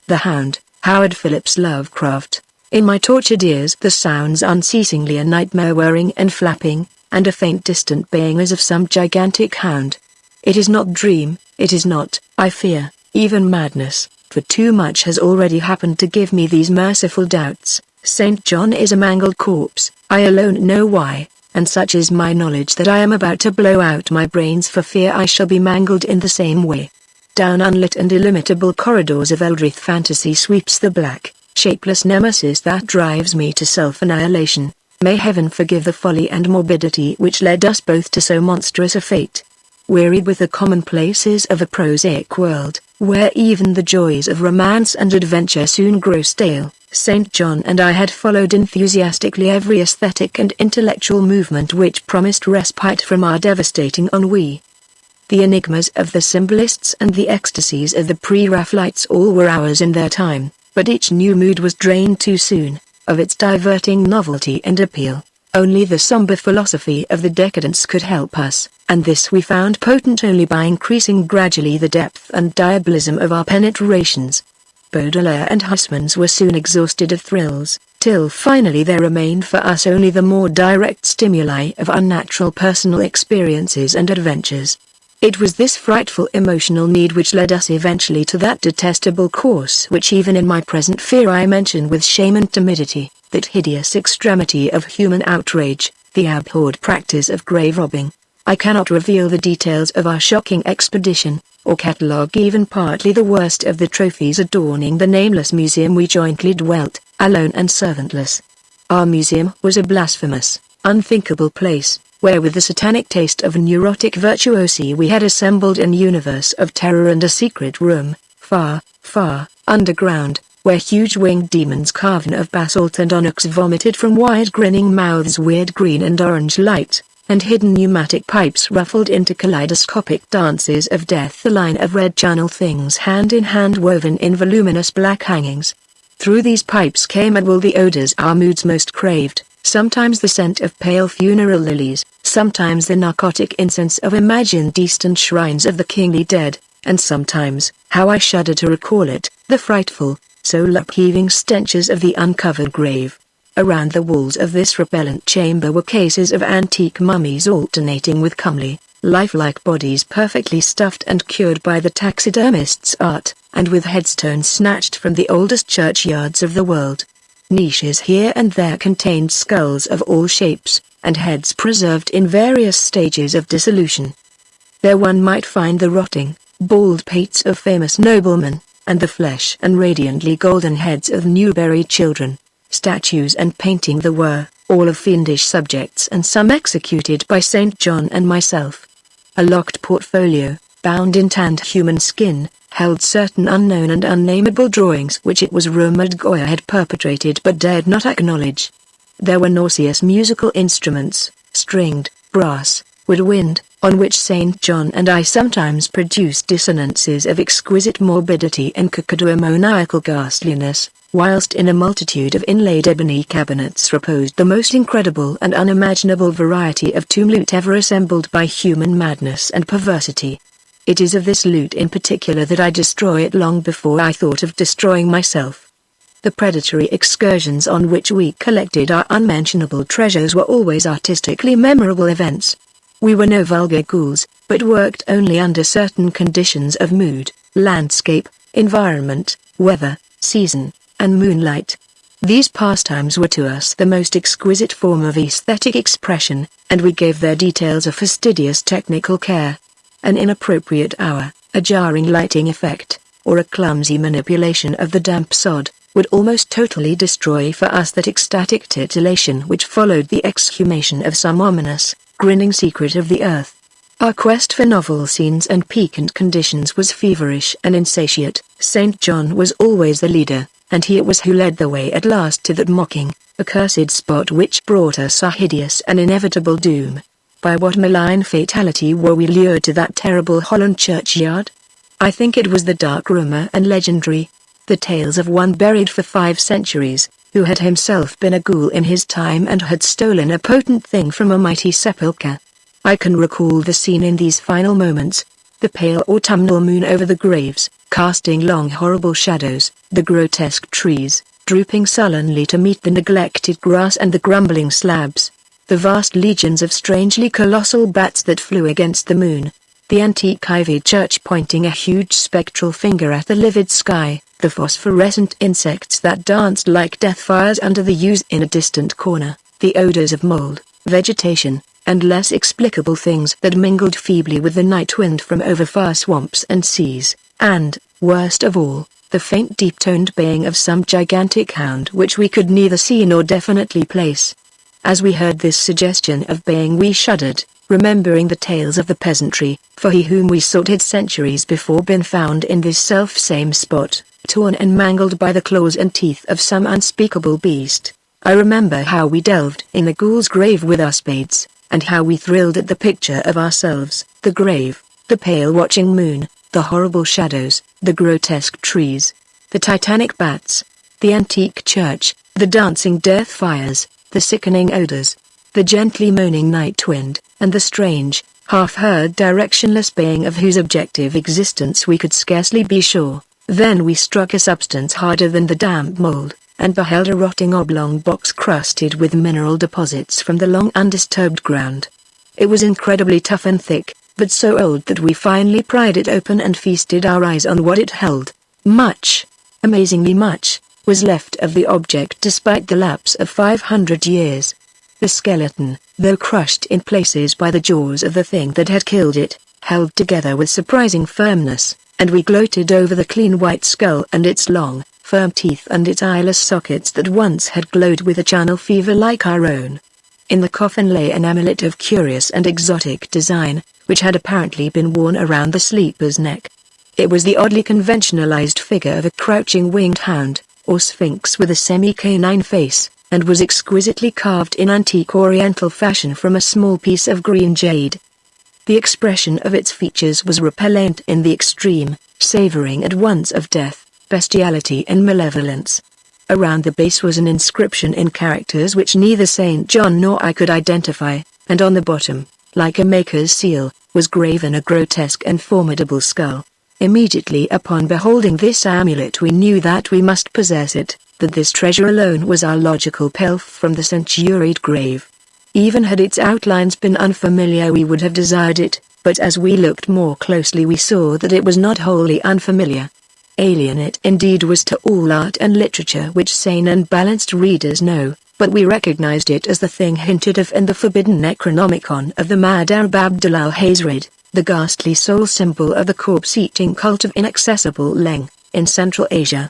The Hound, Howard Phillips. Lovecraft. In my tortured ears the sounds unceasingly a nightmare whirring and flapping, and a faint distant baying as of some gigantic hound. It is not dream, it is not, I fear, even madness, for too much has already happened to give me these merciful doubts. St. John is a mangled corpse, I alone know why, and such is my knowledge that I am about to blow out my brains for fear I shall be mangled in the same way. Down unlit and illimitable corridors of Eldritch fantasy sweeps the black, shapeless nemesis that drives me to self-annihilation. May heaven forgive the folly and morbidity which led us both to so monstrous a fate. Wearied with the commonplaces of a prosaic world, where even the joys of romance and adventure soon grow stale, St. John and I had followed enthusiastically every aesthetic and intellectual movement which promised respite from our devastating ennui. The enigmas of the symbolists and the ecstasies of the pre-Raphaelites all were ours in their time, but each new mood was drained too soon of its diverting novelty and appeal. Only the somber philosophy of the decadence could help us, and this we found potent only by increasing gradually the depth and diabolism of our penetrations. Baudelaire and Huysmans were soon exhausted of thrills, till finally there remained for us only the more direct stimuli of unnatural personal experiences and adventures. It was this frightful emotional need which led us eventually to that detestable course which even in my present fear I mention with shame and timidity, that hideous extremity of human outrage, the abhorred practice of grave robbing. I cannot reveal the details of our shocking expedition, or catalogue even partly the worst of the trophies adorning the nameless museum we jointly dwelt, alone and servantless. Our museum was a blasphemous, unthinkable place, where with the satanic taste of neurotic virtuosi we had assembled an universe of terror and a secret room, far, far, underground, where huge winged demons carven of basalt and onyx vomited from wide grinning mouths weird green and orange light, and hidden pneumatic pipes ruffled into kaleidoscopic dances of death, a line of red charnel things hand in hand woven in voluminous black hangings. Through these pipes came at will the odors our moods most craved, sometimes the scent of pale funeral lilies, sometimes the narcotic incense of imagined distant shrines of the kingly dead, and sometimes, how I shudder to recall it, the frightful, soul-upheaving stenches of the uncovered grave. Around the walls of this repellent chamber were cases of antique mummies alternating with comely, lifelike bodies perfectly stuffed and cured by the taxidermist's art, and with headstones snatched from the oldest churchyards of the world. Niches here and there contained skulls of all shapes, and heads preserved in various stages of dissolution. There one might find the rotting, bald pates of famous noblemen, and the flesh and radiantly golden heads of new-buried children. Statues and painting there were, all of fiendish subjects and some executed by St. John and myself. A locked portfolio, bound in tanned human skin, held certain unknown and unnameable drawings which it was rumored Goya had perpetrated but dared not acknowledge. There were nauseous musical instruments, stringed, brass, woodwind, on which St. John and I sometimes produced dissonances of exquisite morbidity and cacodemoniacal ghastliness, whilst in a multitude of inlaid ebony cabinets reposed the most incredible and unimaginable variety of tomb loot ever assembled by human madness and perversity. It is of this loot in particular that I destroy it long before I thought of destroying myself. The predatory excursions on which we collected our unmentionable treasures were always artistically memorable events. We were no vulgar ghouls, but worked only under certain conditions of mood, landscape, environment, weather, season, and moonlight. These pastimes were to us the most exquisite form of aesthetic expression, and we gave their details a fastidious technical care. An inappropriate hour, a jarring lighting effect, or a clumsy manipulation of the damp sod, would almost totally destroy for us that ecstatic titillation which followed the exhumation of some ominous, grinning secret of the earth. Our quest for novel scenes and piquant conditions was feverish and insatiate. St. John was always the leader, and he it was who led the way at last to that mocking, accursed spot which brought us our hideous and inevitable doom. By what malign fatality were we lured to that terrible Holland churchyard? I think it was the dark rumor and legendary, the tales of one buried for 5 centuries, who had himself been a ghoul in his time and had stolen a potent thing from a mighty sepulchre. I can recall the scene in these final moments, the pale autumnal moon over the graves, casting long horrible shadows, the grotesque trees, drooping sullenly to meet the neglected grass and the grumbling slabs, the vast legions of strangely colossal bats that flew against the moon, the antique ivied church pointing a huge spectral finger at the livid sky, the phosphorescent insects that danced like death fires under the yews in a distant corner, the odors of mold, vegetation, and less explicable things that mingled feebly with the night wind from over far swamps and seas, and, worst of all, the faint deep-toned baying of some gigantic hound which we could neither see nor definitely place. As we heard this suggestion of baying we shuddered, remembering the tales of the peasantry, for he whom we sought had centuries before been found in this self-same spot, torn and mangled by the claws and teeth of some unspeakable beast. I remember how we delved in the ghoul's grave with our spades, and how we thrilled at the picture of ourselves, the grave, the pale watching moon, the horrible shadows, the grotesque trees, the titanic bats, the antique church, the dancing death fires, the sickening odors, the gently moaning night wind, and the strange, half-heard directionless baying of whose objective existence we could scarcely be sure. Then we struck a substance harder than the damp mold, and beheld a rotting oblong box crusted with mineral deposits from the long undisturbed ground. It was incredibly tough and thick, but so old that we finally pried it open and feasted our eyes on what it held. Much, amazingly much, was left of the object despite the lapse of 500 years. The skeleton, though crushed in places by the jaws of the thing that had killed it, held together with surprising firmness, and we gloated over the clean white skull and its long, firm teeth and its eyeless sockets that once had glowed with a charnel fever like our own. In the coffin lay an amulet of curious and exotic design, which had apparently been worn around the sleeper's neck. It was the oddly conventionalized figure of a crouching winged hound, or sphinx with a semi-canine face, and was exquisitely carved in antique oriental fashion from a small piece of green jade. The expression of its features was repellent in the extreme, savoring at once of death, bestiality and malevolence. Around the base was an inscription in characters which neither St. John nor I could identify, and on the bottom, like a maker's seal, was graven a grotesque and formidable skull. Immediately upon beholding this amulet we knew that we must possess it, that this treasure alone was our logical pelf from the centuried grave. Even had its outlines been unfamiliar we would have desired it, but as we looked more closely we saw that it was not wholly unfamiliar. Alien it indeed was to all art and literature which sane and balanced readers know, but we recognized it as the thing hinted of in the forbidden Necronomicon of the mad Arab Abdul al-Hazred, the ghastly soul symbol of the corpse-eating cult of inaccessible Leng, in Central Asia.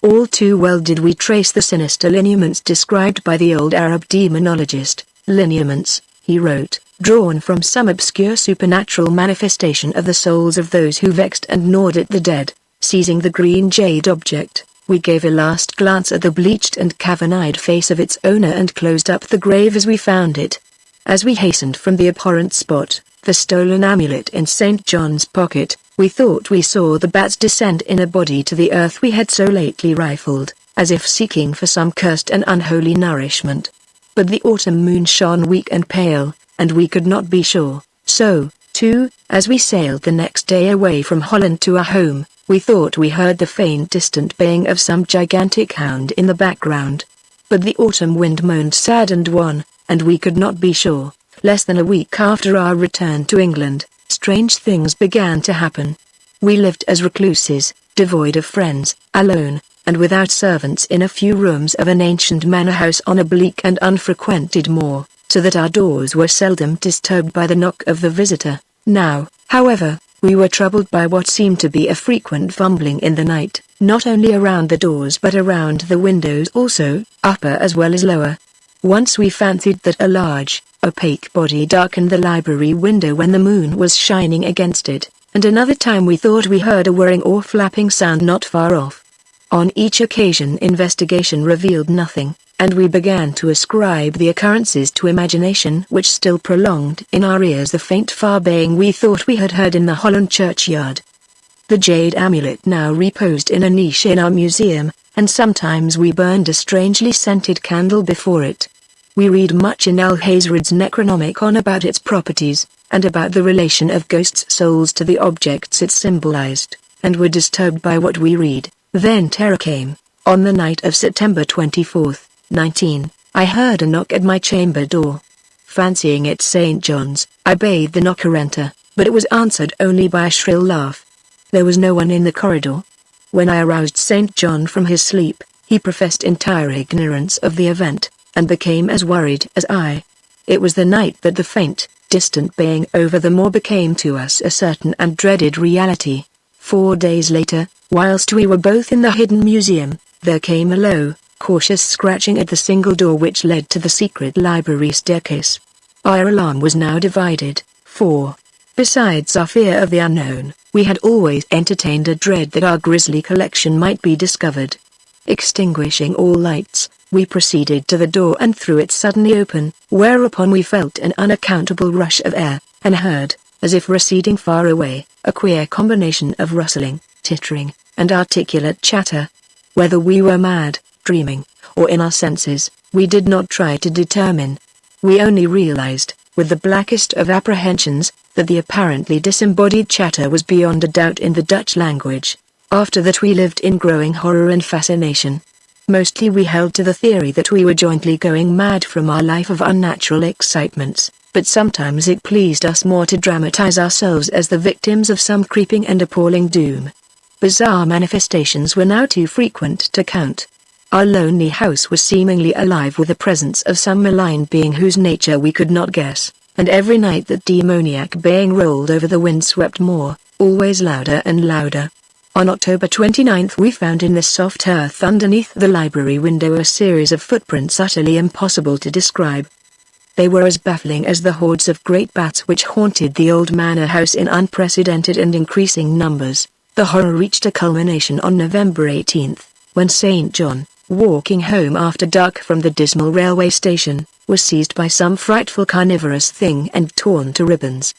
All too well did we trace the sinister lineaments described by the old Arab demonologist. Lineaments, he wrote, drawn from some obscure supernatural manifestation of the souls of those who vexed and gnawed at the dead. Seizing the green jade object, we gave a last glance at the bleached and cavern-eyed face of its owner and closed up the grave as we found it. As we hastened from the abhorrent spot, the stolen amulet in St. John's pocket, we thought we saw the bats descend in a body to the earth we had so lately rifled, as if seeking for some cursed and unholy nourishment. But the autumn moon shone weak and pale, and we could not be sure. So, too, as we sailed the next day away from Holland to our home, we thought we heard the faint distant baying of some gigantic hound in the background. But the autumn wind moaned sad and wan, and we could not be sure. Less than a week after our return to England, strange things began to happen. We lived as recluses, devoid of friends, alone, and without servants in a few rooms of an ancient manor house on a bleak and unfrequented moor, so that our doors were seldom disturbed by the knock of the visitor. Now, however, we were troubled by what seemed to be a frequent fumbling in the night, not only around the doors but around the windows also, upper as well as lower. Once we fancied that a large, opaque body darkened the library window when the moon was shining against it, and another time we thought we heard a whirring or flapping sound not far off. On each occasion investigation revealed nothing, and we began to ascribe the occurrences to imagination which still prolonged in our ears the faint far baying we thought we had heard in the Holland churchyard. The jade amulet now reposed in a niche in our museum, and sometimes we burned a strangely scented candle before it. We read much in al-Hazred's Necronomicon about its properties, and about the relation of ghosts' souls to the objects it symbolized, and were disturbed by what we read. Then terror came. On the night of September 24th, 19, I heard a knock at my chamber door. Fancying it St. John's, I bade the knocker enter, but it was answered only by a shrill laugh. There was no one in the corridor. When I aroused St. John from his sleep, he professed entire ignorance of the event, and became as worried as I. It was the night that the faint, distant baying over the moor became to us a certain and dreaded reality. 4 days later, whilst we were both in the hidden museum, there came a low, cautious scratching at the single door which led to the secret library staircase. Our alarm was now divided, for, besides our fear of the unknown, we had always entertained a dread that our grisly collection might be discovered. Extinguishing all lights, we proceeded to the door and threw it suddenly open, whereupon we felt an unaccountable rush of air, and heard, as if receding far away, a queer combination of rustling, tittering, and articulate chatter. Whether we were mad, dreaming, or in our senses, we did not try to determine. We only realized, with the blackest of apprehensions, that the apparently disembodied chatter was beyond a doubt in the Dutch language. After that we lived in growing horror and fascination. Mostly we held to the theory that we were jointly going mad from our life of unnatural excitements, but sometimes it pleased us more to dramatize ourselves as the victims of some creeping and appalling doom. Bizarre manifestations were now too frequent to count. Our lonely house was seemingly alive with the presence of some malign being whose nature we could not guess, and every night that demoniac baying rolled over the wind-swept moor, always louder and louder. On October 29th we found in the soft earth underneath the library window a series of footprints utterly impossible to describe. They were as baffling as the hordes of great bats which haunted the old manor house in unprecedented and increasing numbers. The horror reached a culmination on November 18th, when St. John, walking home after dark from the dismal railway station, was seized by some frightful carnivorous thing and torn to ribbons.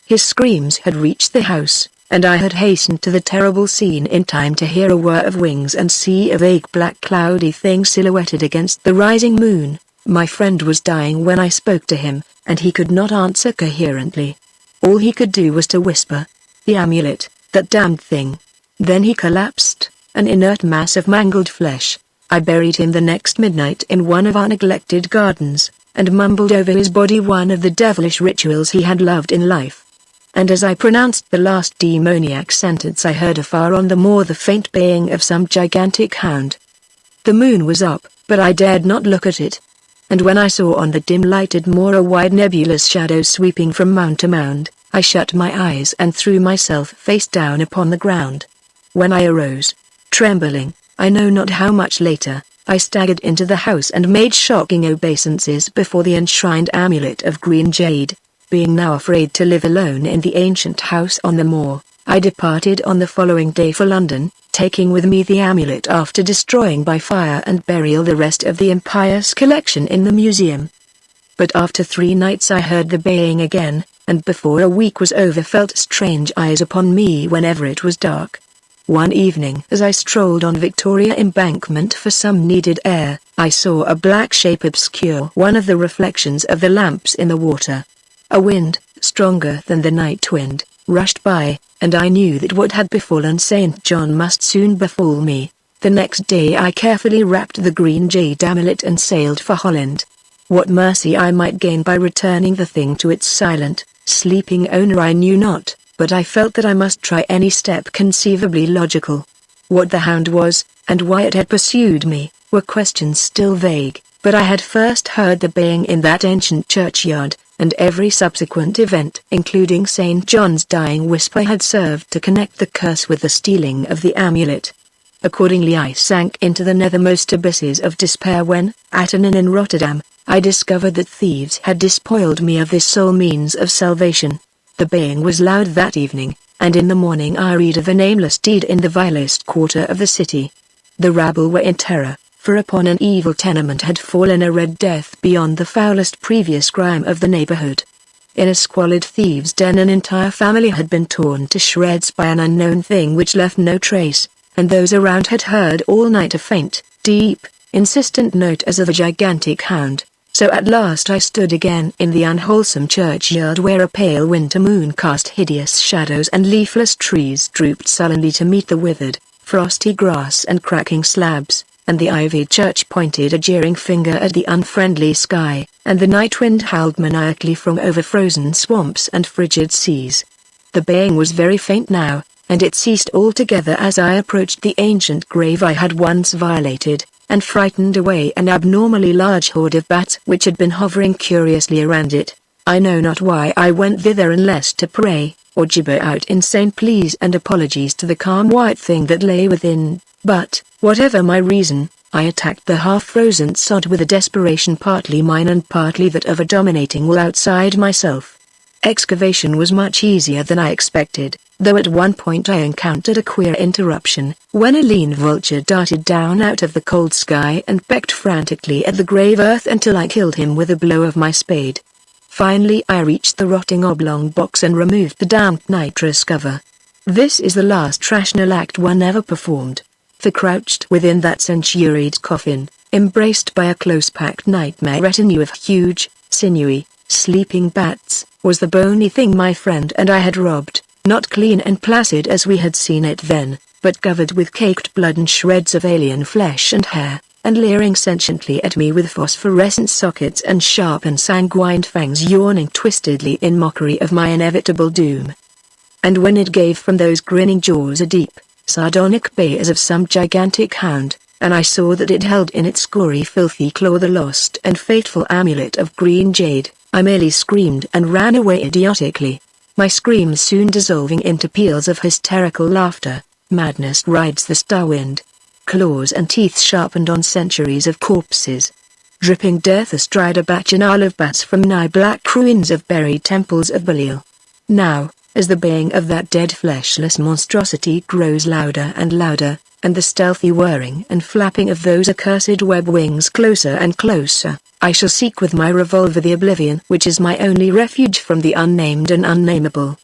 His screams had reached the house, and I had hastened to the terrible scene in time to hear a whir of wings and see a vague black cloudy thing silhouetted against the rising moon. My friend was dying when I spoke to him, and he could not answer coherently. All he could do was to whisper, "The amulet, that damned thing." Then he collapsed, an inert mass of mangled flesh. I buried him the next midnight in one of our neglected gardens, and mumbled over his body one of the devilish rituals he had loved in life. And as I pronounced the last demoniac sentence I heard afar on the moor the faint baying of some gigantic hound. The moon was up, but I dared not look at it. And when I saw on the dim-lighted moor a wide nebulous shadow sweeping from mound to mound, I shut my eyes and threw myself face down upon the ground. When I arose, trembling, I know not how much later, I staggered into the house and made shocking obeisances before the enshrined amulet of green jade. Being now afraid to live alone in the ancient house on the moor, I departed on the following day for London, taking with me the amulet after destroying by fire and burial the rest of the impious collection in the museum. But after 3 nights I heard the baying again, and before a week was over felt strange eyes upon me whenever it was dark. One evening as I strolled on Victoria Embankment for some needed air, I saw a black shape obscure one of the reflections of the lamps in the water. A wind, stronger than the night wind, rushed by, and I knew that what had befallen St. John must soon befall me. The next day I carefully wrapped the green jade amulet and sailed for Holland. What mercy I might gain by returning the thing to its silent, sleeping owner I knew not, but I felt that I must try any step conceivably logical. What the hound was, and why it had pursued me, were questions still vague, but I had first heard the baying in that ancient churchyard, and every subsequent event, including St. John's dying whisper, had served to connect the curse with the stealing of the amulet. Accordingly I sank into the nethermost abysses of despair when, at an inn in Rotterdam, I discovered that thieves had despoiled me of this sole means of salvation. The baying was loud that evening, and in the morning I read of a nameless deed in the vilest quarter of the city. The rabble were in terror, for upon an evil tenement had fallen a red death beyond the foulest previous crime of the neighborhood. In a squalid thieves' den an entire family had been torn to shreds by an unknown thing which left no trace, and those around had heard all night a faint, deep, insistent note as of a gigantic hound, So at last I stood again in the unwholesome churchyard where a pale winter moon cast hideous shadows and leafless trees drooped sullenly to meet the withered, frosty grass and cracking slabs, and the ivied church pointed a jeering finger at the unfriendly sky, and the night wind howled maniacally from over frozen swamps and frigid seas. The baying was very faint now, and it ceased altogether as I approached the ancient grave I had once violated, and frightened away an abnormally large horde of bats which had been hovering curiously around it. I know not why I went thither unless to pray, or gibber out insane pleas and apologies to the calm white thing that lay within, but, whatever my reason, I attacked the half-frozen sod with a desperation partly mine and partly that of a dominating will outside myself. Excavation was much easier than I expected, though at one point I encountered a queer interruption, when a lean vulture darted down out of the cold sky and pecked frantically at the grave earth until I killed him with a blow of my spade. Finally I reached the rotting oblong box and removed the damp nitrous cover. This is the last rational act one ever performed. For crouched within that centuried coffin, embraced by a close-packed nightmare retinue of huge, sinewy, sleeping bats, was the bony thing my friend and I had robbed, not clean and placid as we had seen it then, but covered with caked blood and shreds of alien flesh and hair, and leering sentiently at me with phosphorescent sockets and sharp and sanguine fangs yawning twistedly in mockery of my inevitable doom. And when it gave from those grinning jaws a deep, sardonic bay as of some gigantic hound, and I saw that it held in its gory filthy claw the lost and fateful amulet of green jade, I merely screamed and ran away idiotically. My screams soon dissolving into peals of hysterical laughter. Madness rides the star wind. Claws and teeth sharpened on centuries of corpses. Dripping death astride a bacchanal of bats from nigh black ruins of buried temples of Belial. Now, as the baying of that dead fleshless monstrosity grows louder and louder, and the stealthy whirring and flapping of those accursed web wings closer and closer, I shall seek with my revolver the oblivion which is my only refuge from the unnamed and unnameable.